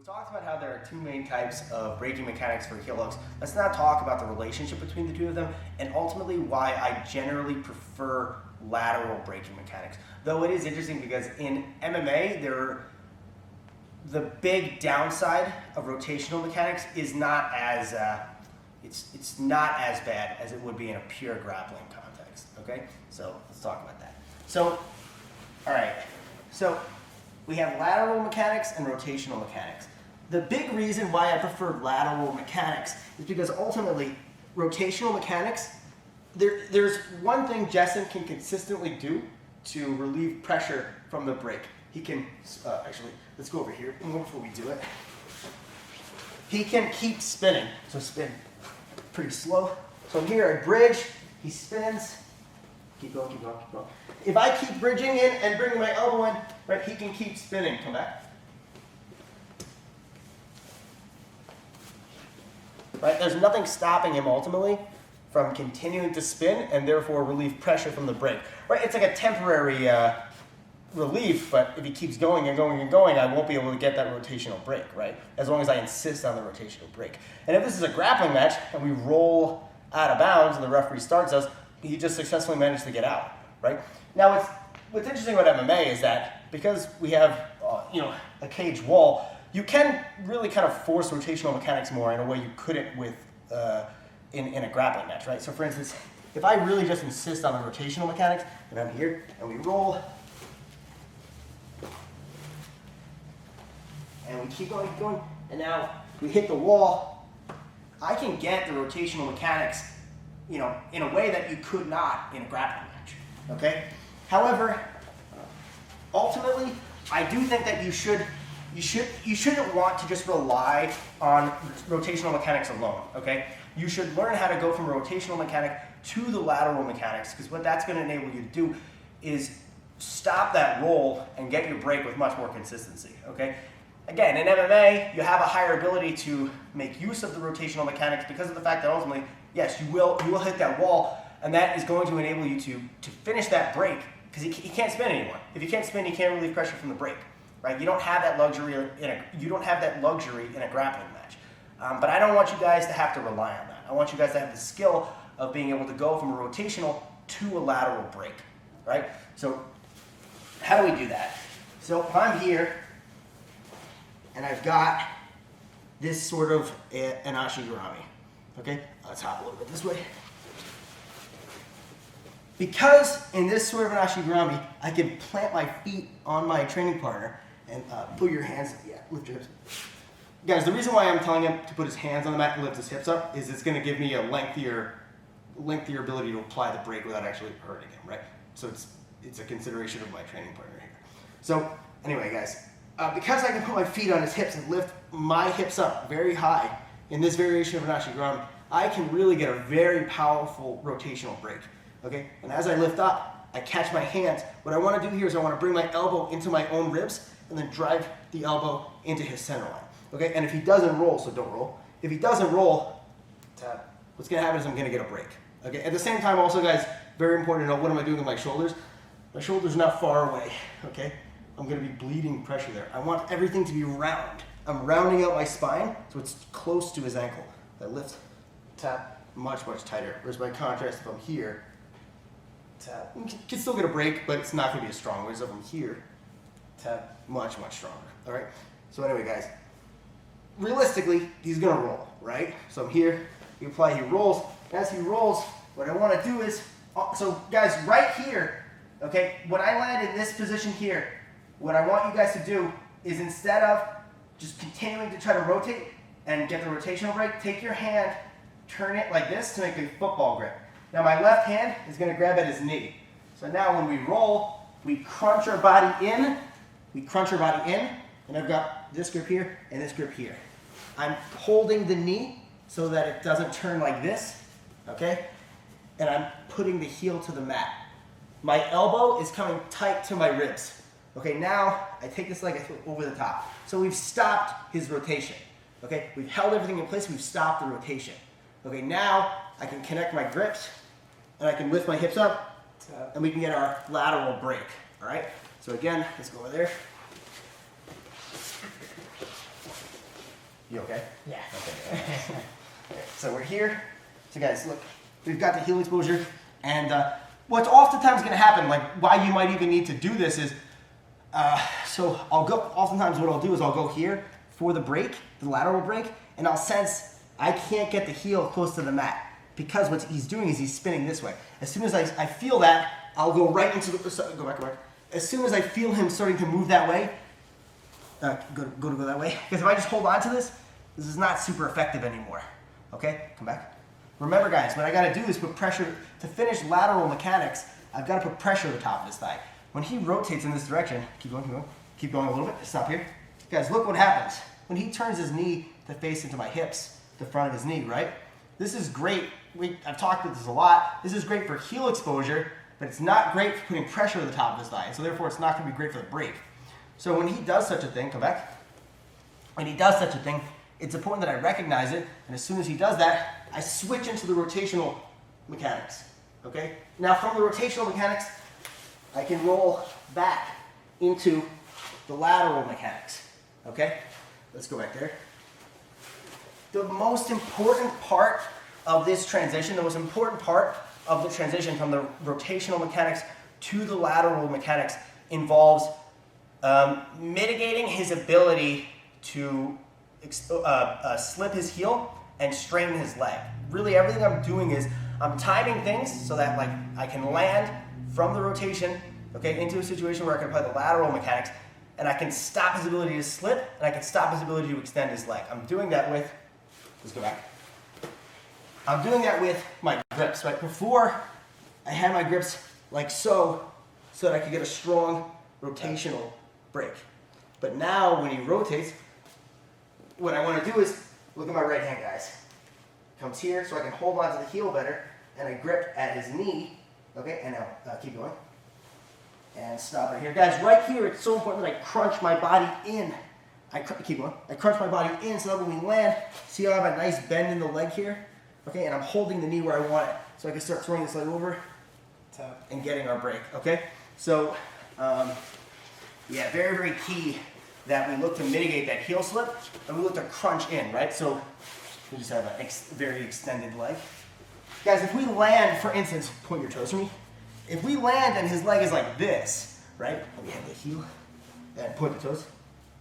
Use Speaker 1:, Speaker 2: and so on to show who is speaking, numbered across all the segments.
Speaker 1: we've talked about how there are two main types of braking mechanics for heel hooks. Let's now talk about the relationship between the two of them and ultimately why I generally prefer lateral braking mechanics. Though it is interesting because in MMA, the big downside of rotational mechanics is not as it's not as bad as it would be in a pure grappling context. Okay, so let's talk about that. So, all right, so we have lateral mechanics and rotational mechanics. The big reason why I prefer lateral mechanics is because ultimately, rotational mechanics, there's one thing Jessen can consistently do to relieve pressure from the brake. He can, actually, let's go over here before we do it. He can keep spinning, so spin pretty slow. So here I bridge, he spins, keep going, keep going, keep going. If I keep bridging in and bringing my elbow in, right, he can keep spinning. Come back. Right, there's nothing stopping him ultimately from continuing to spin and therefore relieve pressure from the brake. Right, it's like a temporary relief, but if he keeps going and going and going, I won't be able to get that rotational brake, right? As long as I insist on the rotational brake. And if this is a grappling match and we roll out of bounds and the referee starts us, he just successfully managed to get out, right? Now, what's interesting about MMA is that because we have a cage wall, you can really kind of force rotational mechanics more in a way you couldn't with in a grappling match, right? So for instance, if I really just insist on the rotational mechanics, and I'm here, and we roll, and we keep going, and now we hit the wall, I can get the rotational mechanics, in a way that you could not in a grappling match, okay? However, ultimately, I do think that you shouldn't want to just rely on rotational mechanics alone, okay? You should learn how to go from a rotational mechanic to the lateral mechanics, because what that's going to enable you to do is stop that roll and get your brake with much more consistency, okay? Again, in MMA, you have a higher ability to make use of the rotational mechanics because of the fact that ultimately, yes, you will hit that wall, and that is going to enable you to finish that brake, because you can't spin anymore. If you can't spin, you can't relieve pressure from the brake. Right? You don't have that luxury in a grappling match. But I don't want you guys to have to rely on that. I want you guys to have the skill of being able to go from a rotational to a lateral brake, right? So how do we do that? So if I'm here and I've got this sort of an ashigurami, okay? Let's hop a little bit this way. Because in this sort of an ashigurami, I can plant my feet on my training partner and put your hands, lift your hips. Guys, the reason why I'm telling him to put his hands on the mat and lift his hips up is it's going to give me a lengthier ability to apply the brake without actually hurting him, right? So it's a consideration of my training partner here. So anyway, guys, because I can put my feet on his hips and lift my hips up very high in this variation of an ashigurami, I can really get a very powerful rotational brake, okay? And as I lift up, I catch my hands. What I want to do here is I want to bring my elbow into my own ribs and then drive the elbow into his center line, okay? And if he doesn't roll, so don't roll. If he doesn't roll, what's going to happen is I'm going to get a break, okay? At the same time, also, guys, very important to know, what am I doing with my shoulders? My shoulder's not far away, okay? I'm going to be bleeding pressure there. I want everything to be round. I'm rounding out my spine so it's close to his ankle. I lift, tap, much, much tighter. Whereas by contrast, if I'm here, tap, you can still get a break, but it's not going to be as strong. Whereas if I'm here, tap, much, much stronger. All right? So anyway, guys, realistically, he's going to roll, right? So I'm here, he rolls. As he rolls, what I want to do is, so guys, right here, okay, when I land in this position here, what I want you guys to do is, instead of just continuing to try to rotate and get the rotational brake, take your hand, turn it like this to make a football grip. Now my left hand is going to grab at his knee. So now when we roll, we crunch our body in, and I've got this grip here and this grip here. I'm holding the knee so that it doesn't turn like this, okay? And I'm putting the heel to the mat. My elbow is coming tight to my ribs. Okay, now I take this leg over the top. So we've stopped his rotation. Okay, we've held everything in place, we've stopped the rotation. Okay, now I can connect my grips and I can lift my hips up and we can get our lateral brake. All right, so again, let's go over there. You okay?
Speaker 2: Yeah.
Speaker 1: Okay. So we're here. So guys, look, we've got the heel exposure, and what's oftentimes going to happen, like why you might even need to do this is, so oftentimes what I'll do is I'll go here for the break, the lateral break, and I'll sense I can't get the heel close to the mat because what he's doing is he's spinning this way. As soon as I feel that, I'll go right into the, go back. As soon as I feel him starting to move that way, go that way, because if I just hold on to this is not super effective anymore. Okay, come back. Remember guys, what I gotta do is put pressure, to finish lateral mechanics, I've gotta put pressure on the top of his thigh. When he rotates in this direction, keep going a little bit, stop here. Guys, look what happens. When he turns his knee to face into my hips, the front of his knee, right? This is great, I've talked about this a lot, this is great for heel exposure, but it's not great for putting pressure on the top of his thigh, so therefore it's not gonna be great for the break. So when he does such a thing, come back, when he does such a thing, it's important that I recognize it, and as soon as he does that, I switch into the rotational mechanics, okay? Now from the rotational mechanics, I can roll back into the lateral mechanics, okay? Let's go back there. The most important part of this transition, the most important part of the transition from the rotational mechanics to the lateral mechanics involves mitigating his ability to slip his heel and straighten his leg. Really everything I'm doing is I'm timing things so that like I can land from the rotation, okay, into a situation where I can apply the lateral mechanics and I can stop his ability to slip and I can stop his ability to extend his leg. I'm doing that with, let's go back. I'm doing that with my grips, right? Before I had my grips like so that I could get a strong rotational break. But now when he rotates, what I want to do is, look at my right hand, guys. Comes here so I can hold on to the heel better, and I grip at his knee, okay, and now keep going. And stop right here. Guys, right here, it's so important that I crunch my body in. Keep going. I crunch my body in so that when we land, see how I have a nice bend in the leg here? Okay, and I'm holding the knee where I want it. So I can start throwing this leg over and getting our break, okay? So, yeah, very, very key that we look to mitigate that heel slip and we look to crunch in, right? So we just have a very extended leg. Guys, if we land, for instance, point your toes for me. If we land and his leg is like this, right? And we have the heel and point the toes.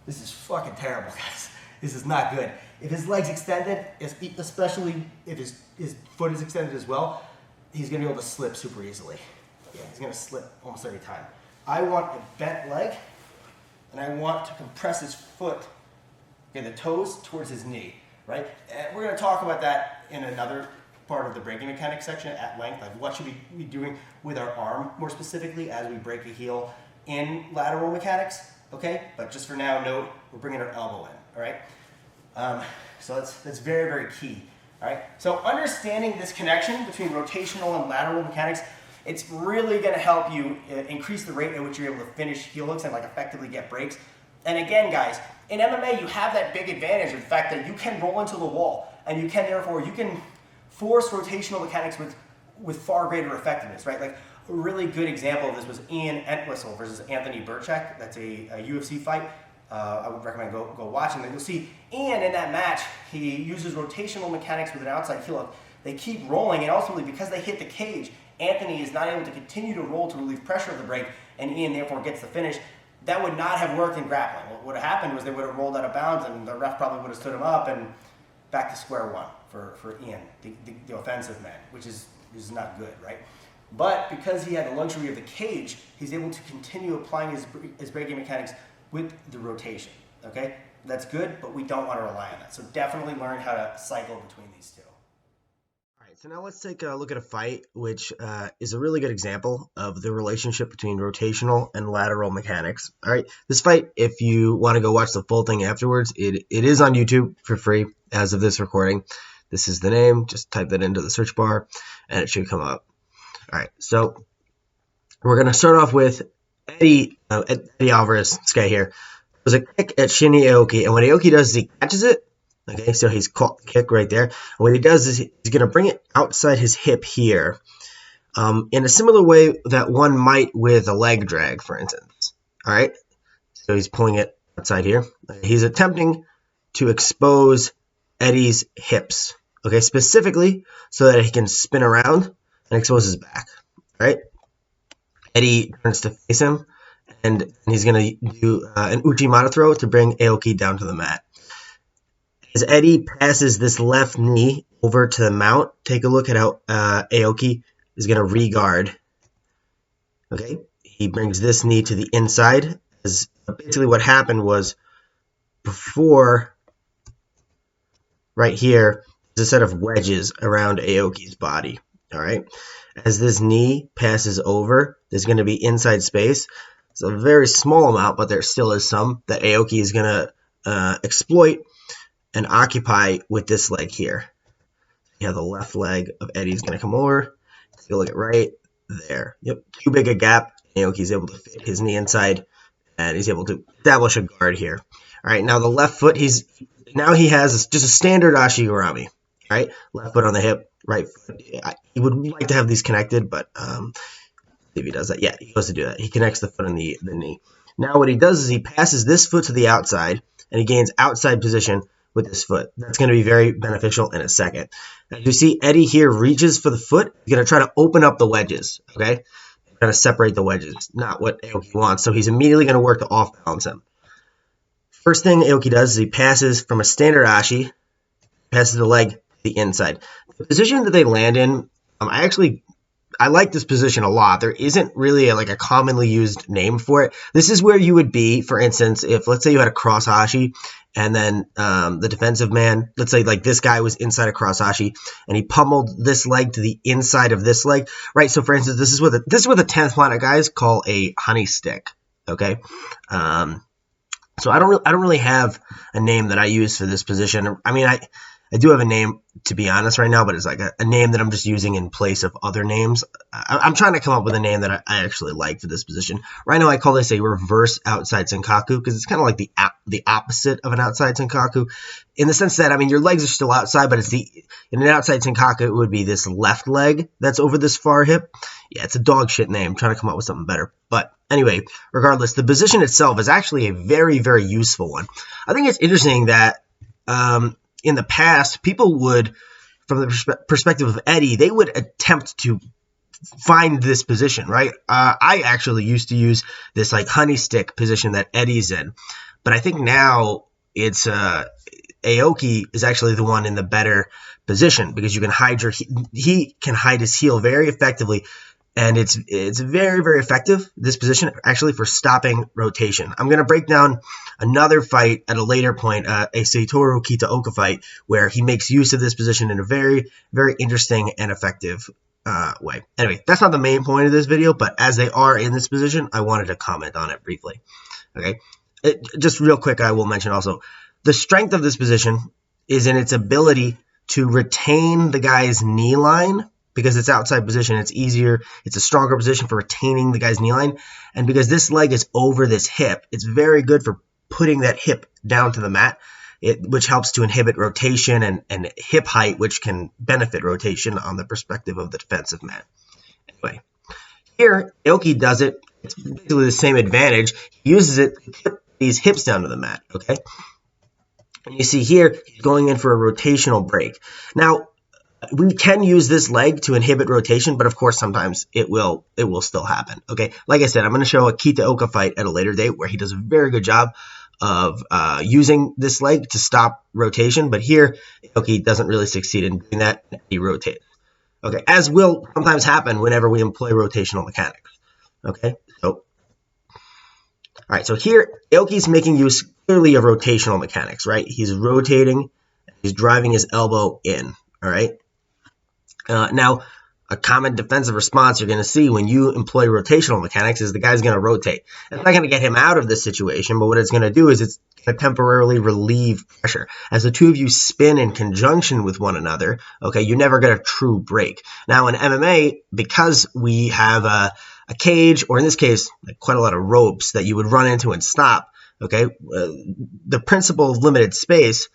Speaker 1: This is fucking terrible, guys. This is not good. If his leg's extended, especially if his foot is extended as well, he's gonna be able to slip super easily. Yeah, he's gonna slip almost every time. I want a bent leg, and I want to compress his foot, okay, the toes towards his knee, right? And we're gonna talk about that in another part of the breaking mechanics section at length, like what should we be doing with our arm more specifically as we break a heel in lateral mechanics, okay? But just for now, note, we're bringing our elbow in, all right? So that's very, very key, all right? So understanding this connection between rotational and lateral mechanics, it's really gonna help you increase the rate at which you're able to finish heel hooks and like effectively get breaks. And again, guys, in MMA, you have that big advantage of the fact that you can roll into the wall and you can force rotational mechanics with far greater effectiveness, right? Like a really good example of this was Ian Entwistle versus Anthony Burchak. That's a UFC fight. I would recommend go watching that. You'll see Ian in that match, he uses rotational mechanics with an outside heel hook. They keep rolling, and ultimately because they hit the cage, Anthony is not able to continue to roll to relieve pressure of the break, and Ian therefore gets the finish. That would not have worked in grappling. What would have happened was they would have rolled out of bounds and the ref probably would have stood him up and back to square one for Ian, the offensive man, which is not good, right? But because he had the luxury of the cage, he's able to continue applying his breaking mechanics with the rotation, okay? That's good, but we don't want to rely on that. So definitely learn how to cycle between these two.
Speaker 3: All right, so now let's take a look at a fight, which is a really good example of the relationship between rotational and lateral mechanics. All right, this fight, if you want to go watch the full thing afterwards, it is on YouTube for free as of this recording. This is the name. Just type that into the search bar, and it should come up. All right, so we're going to start off with Eddie Alvarez, this guy here. There's a kick at Shinya Aoki, and what Aoki does is he catches it. Okay, so he's caught the kick right there. And what he does is he's going to bring it outside his hip here in a similar way that one might with a leg drag, for instance. All right, so he's pulling it outside here. He's attempting to expose Eddie's hips, okay, specifically so that he can spin around and expose his back, right? Eddie turns to face him, and he's going to do an Uchimata throw to bring Aoki down to the mat. As Eddie passes this left knee over to the mount, take a look at how Aoki is going to re-guard. Okay, he brings this knee to the inside. As basically what happened was before, right here, there's a set of wedges around Aoki's body. All right, as this knee passes over, there's going to be inside space. It's a very small amount, but there still is some that Aoki is going to exploit and occupy with this leg here. You have the left leg of Eddie's going to come over. Take a look at right there. Yep, too big a gap. Aoki's able to fit his knee inside, and he's able to establish a guard here. All right, now the left foot, he has just a standard Ashigurami. All right, left foot on the hip, right foot. He would like to have these connected, but if he does that, yeah, he goes to do that. He connects the foot and the knee. Now what he does is he passes this foot to the outside, and he gains outside position with this foot. That's going to be very beneficial in a second. As you see, Eddie here reaches for the foot. He's going to try to open up the wedges, okay? Going to separate the wedges, not what Aoki wants. So he's immediately going to work to off-balance him. First thing Aoki does is he passes from a standard ashi, passes the leg to the inside. The position that they land in, I like this position a lot. There isn't really a commonly used name for it. This is where you would be, for instance, if let's say you had a cross ashi, and then the defensive man, let's say this guy was inside a cross ashi, and he pummeled this leg to the inside of this leg, right? So for instance, this is what the 10th planet guys call a honey stick. Okay, so I don't really have a name that I use for this position. I mean, I do have a name, to be honest, right now, but it's a name that I'm just using in place of other names. I'm trying to come up with a name that I actually like for this position. Right now, I call this a reverse outside senkaku because it's kind of like the opposite of an outside senkaku in the sense that, I mean, your legs are still outside, but in an outside senkaku, it would be this left leg that's over this far hip. Yeah, it's a dog shit name. I'm trying to come up with something better. But anyway, regardless, the position itself is actually a very, very useful one. I think it's interesting that in the past, people would, from the perspective of Eddie, they would attempt to find this position, right? I actually used to use this honey stick position that Eddie's in, but I think now it's Aoki is actually the one in the better position because you can he can hide his heel very effectively. And it's very, very effective, this position, actually, for stopping rotation. I'm going to break down another fight at a later point, a Satoru Kitaoka fight, where he makes use of this position in a very, very interesting and effective way. Anyway, that's not the main point of this video, but as they are in this position, I wanted to comment on it briefly. Okay, just real quick, I will mention also, the strength of this position is in its ability to retain the guy's knee line. Because it's outside position, it's easier. It's a stronger position for retaining the guy's knee line. And because this leg is over this hip, it's very good for putting that hip down to the mat, which helps to inhibit rotation and hip height, which can benefit rotation on the perspective of the defensive man. Anyway, here, Aoki does it. It's basically the same advantage. He uses it to put these hips down to the mat, okay? And you see here, he's going in for a rotational break. Now, we can use this leg to inhibit rotation, but of course, sometimes it will still happen. Okay, like I said, I'm going to show a Kitaoka fight at a later date where he does a very good job of using this leg to stop rotation, but here, Aoki doesn't really succeed in doing that. He rotates. Okay, as will sometimes happen whenever we employ rotational mechanics. Okay, so all right, so here Aoki's making use clearly of rotational mechanics, right? He's rotating, he's driving his elbow in. All right. Now, a common defensive response you're going to see when you employ rotational mechanics is the guy's going to rotate. It's not going to get him out of this situation, but what it's going to do is it's going to temporarily relieve pressure. As the two of you spin in conjunction with one another, okay, you never get a true break. Now, in MMA, because we have a cage, or in this case, quite a lot of ropes that you would run into and stop, okay, the principle of limited space,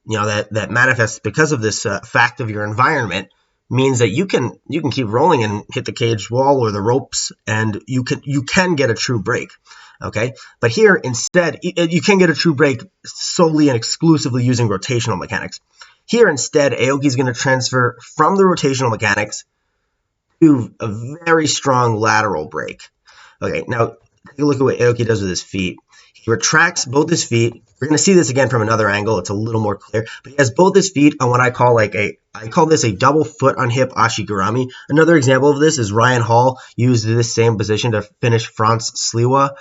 Speaker 3: that manifests because of this fact of your environment, means that you can keep rolling and hit the cage wall or the ropes, and you can get a true break. Okay, but here instead, you can get a true break solely and exclusively using rotational mechanics. Here instead, Aoki is going to transfer from the rotational mechanics to a very strong lateral break. Okay, now take a look at what Aoki does with his feet. He retracts both his feet. We're going to see this again from another angle. It's a little more clear. But he has both his feet on what I call I call this a double foot on hip ashigurami. Another example of this is Ryan Hall used this same position to finish Franz Sliwa.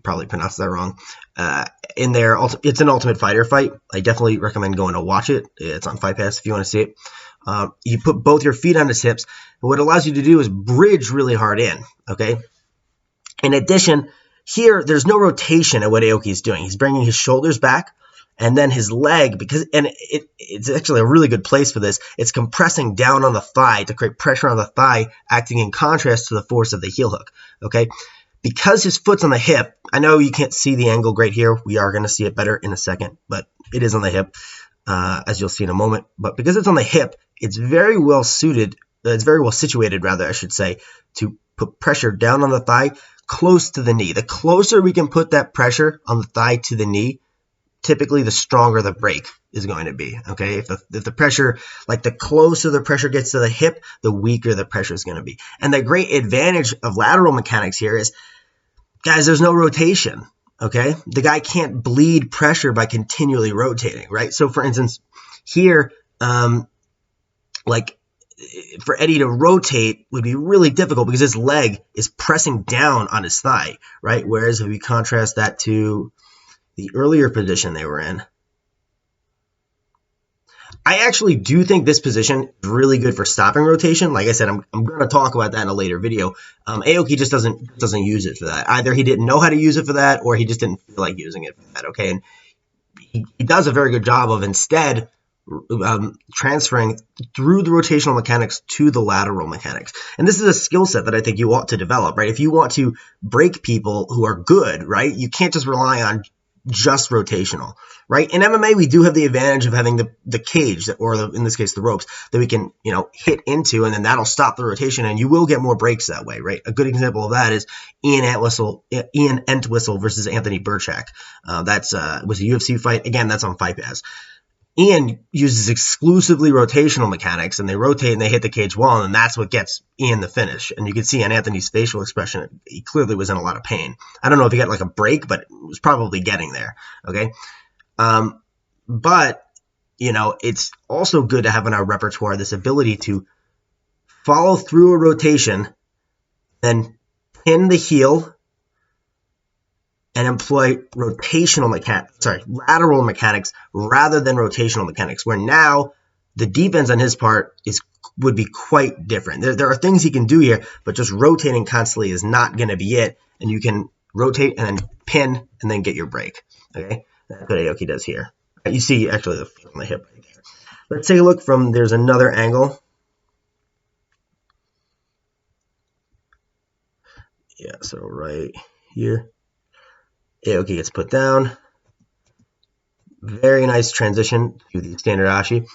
Speaker 3: Probably pronounced that wrong. In there, it's an Ultimate Fighter fight. I definitely recommend going to watch it. It's on Fight Pass if you want to see it. You put both your feet on his hips. And what it allows you to do is bridge really hard in. Okay. In addition, here there's no rotation at what Aoki is doing. He's bringing his shoulders back, and then his leg, it's actually a really good place for this. It's compressing down on the thigh to create pressure on the thigh, acting in contrast to the force of the heel hook. Okay. Because his foot's on the hip, I know you can't see the angle right here. We are going to see it better in a second, but it is on the hip, as you'll see in a moment. But because it's on the hip, it's very well suited. It's very well situated, rather, I should say, to put pressure down on the thigh close to the knee. The closer we can put that pressure on the thigh to the knee, typically the stronger the break is going to be. Okay, if the pressure, like the closer the pressure gets to the hip, the weaker the pressure is going to be. And the great advantage of lateral mechanics here is, guys, there's no rotation. Okay, the guy can't bleed pressure by continually rotating, right? So for instance, here, like for Eddie to rotate would be really difficult because his leg is pressing down on his thigh, right? Whereas if we contrast that to the earlier position they were in, I actually do think this position is really good for stopping rotation. Like I said, I'm going to talk about that in a later video. Aoki just doesn't use it for that. Either he didn't know how to use it for that, or he just didn't feel like using it for that. Okay, and he does a very good job of instead transferring through the rotational mechanics to the lateral mechanics. And this is a skill set that I think you ought to develop, right? If you want to break people who are good, right, you can't just rely on just rotational, right? In MMA, we do have the advantage of having the cage, in this case, the ropes, that we can, hit into, and then that'll stop the rotation, and you will get more breaks that way, right? A good example of that is Ian Entwistle versus Anthony Burchak. Was a UFC fight. Again, that's on Fight Pass. Ian uses exclusively rotational mechanics, and they rotate and they hit the cage wall, and that's what gets Ian the finish. And you can see on Anthony's facial expression, he clearly was in a lot of pain. I don't know if he got like a break, but it was probably getting there. Okay. But, it's also good to have in our repertoire this ability to follow through a rotation, then pin the heel, and employ lateral mechanics rather than rotational mechanics, where now the defense on his part would be quite different. There are things he can do here, but just rotating constantly is not going to be it, and you can rotate and then pin and then get your break. Okay, that's what Aoki does here. You see actually the foot on the hip right there. Let's take a look there's another angle. Yeah, so right here. Aoki gets put down. Very nice transition to the standard ashi.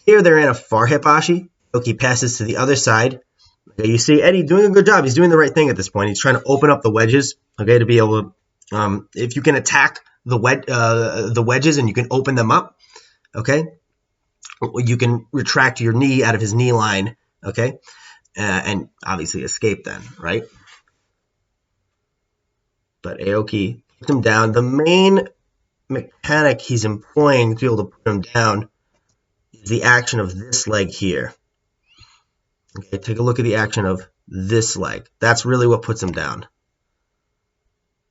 Speaker 3: Here they're in a far hip ashi. Aoki passes to the other side. Okay, you see Eddie doing a good job. He's doing the right thing at this point. He's trying to open up the wedges. Okay, to be able to, if you can attack the wedges and you can open them up. Okay, you can retract your knee out of his knee line. Okay, and obviously escape then, right? But Aoki puts him down. The main mechanic he's employing to be able to put him down is the action of this leg here. Okay, take a look at the action of this leg. That's really what puts him down.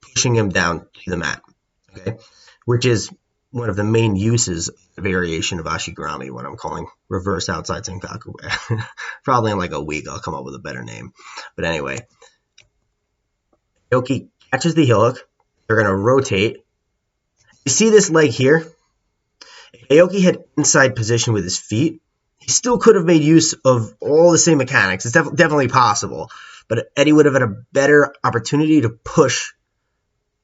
Speaker 3: Pushing him down to the mat. Okay, which is one of the main uses of the variation of ashigurami, what I'm calling reverse outside senkaku. Probably in like a week I'll come up with a better name. But anyway, Aoki catches the heel hook. They're going to rotate. You see this leg here? If Aoki had inside position with his feet, he still could have made use of all the same mechanics. It's definitely possible. But Eddie would have had a better opportunity to push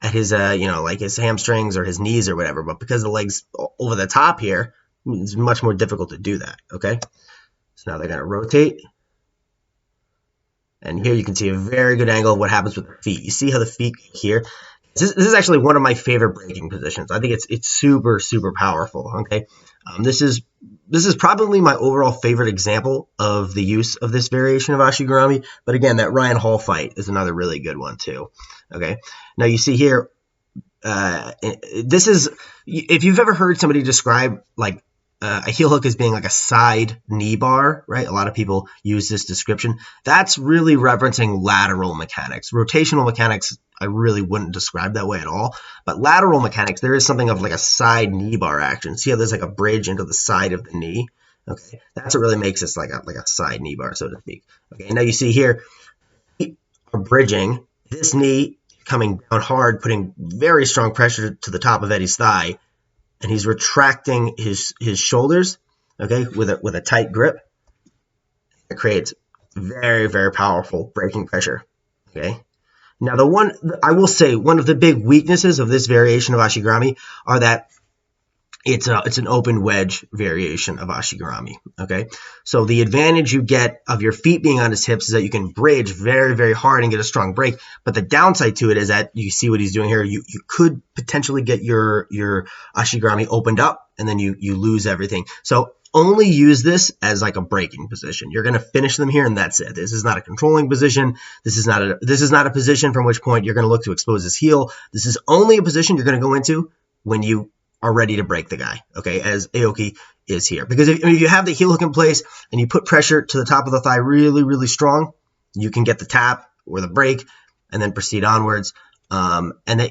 Speaker 3: at his, like his hamstrings or his knees or whatever. But because the leg's over the top here, it's much more difficult to do that. Okay? So now they're going to rotate. And here you can see a very good angle of what happens with the feet. You see how the feet here. This is actually one of my favorite breaking positions. I think it's super powerful. Okay, this is probably my overall favorite example of the use of this variation of Ashigarami. But again, that Ryan Hall fight is another really good one too. Okay, now you see here. This is, if you've ever heard somebody describe like a heel hook as being like a side knee bar, right? A lot of people use this description. That's really referencing lateral mechanics. Rotational mechanics, I really wouldn't describe that way at all. But lateral mechanics, there is something of like a side knee bar action. See how there's like a bridge into the side of the knee? Okay, that's what really makes this like a side knee bar, so to speak. Okay, now you see here, are bridging this knee coming down hard, putting very strong pressure to the top of Eddie's thigh, and he's retracting his shoulders, okay, with a tight grip. It creates very powerful braking pressure, okay. Now I will say one of the big weaknesses of this variation of Ashigarami are that it's an open wedge variation of Ashigarami, okay? So the advantage you get of your feet being on his hips is that you can bridge very hard and get a strong break, but the downside to it is that you see what he's doing here. You could potentially get your Ashigarami opened up, and then you lose everything. So only use this as like a braking position. You're going to finish them here, and that's it. This is not a controlling position. This is not a position from which point you're going to look to expose his heel. This is only a position you're going to go into when you are ready to break the guy, okay, as Aoki is here. Because if you have the heel hook in place and you put pressure to the top of the thigh really strong, you can get the tap or the break and then proceed onwards. And then,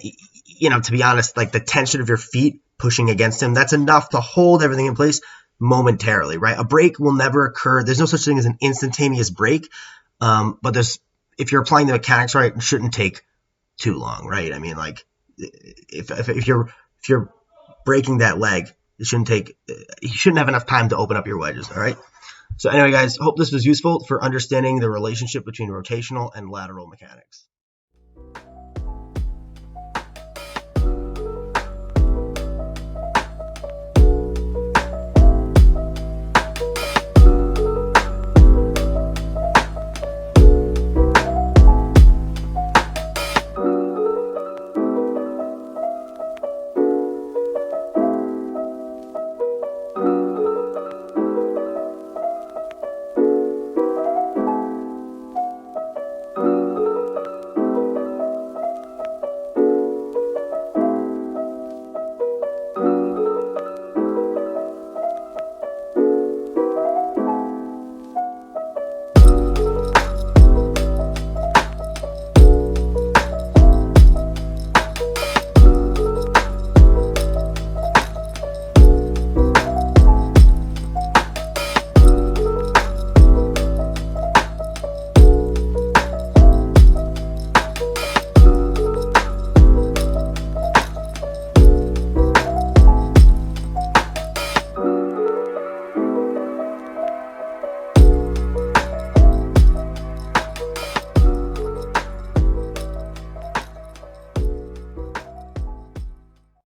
Speaker 3: to be honest, like the tension of your feet pushing against him, that's enough to hold everything in place momentarily, right? A break will never occur. There's no such thing as an instantaneous break. But if you're applying the mechanics right, it shouldn't take too long, right? I mean, like if you're breaking that leg, you shouldn't have enough time to open up your wedges, all right? So anyway, guys, hope this was useful for understanding the relationship between rotational and lateral mechanics.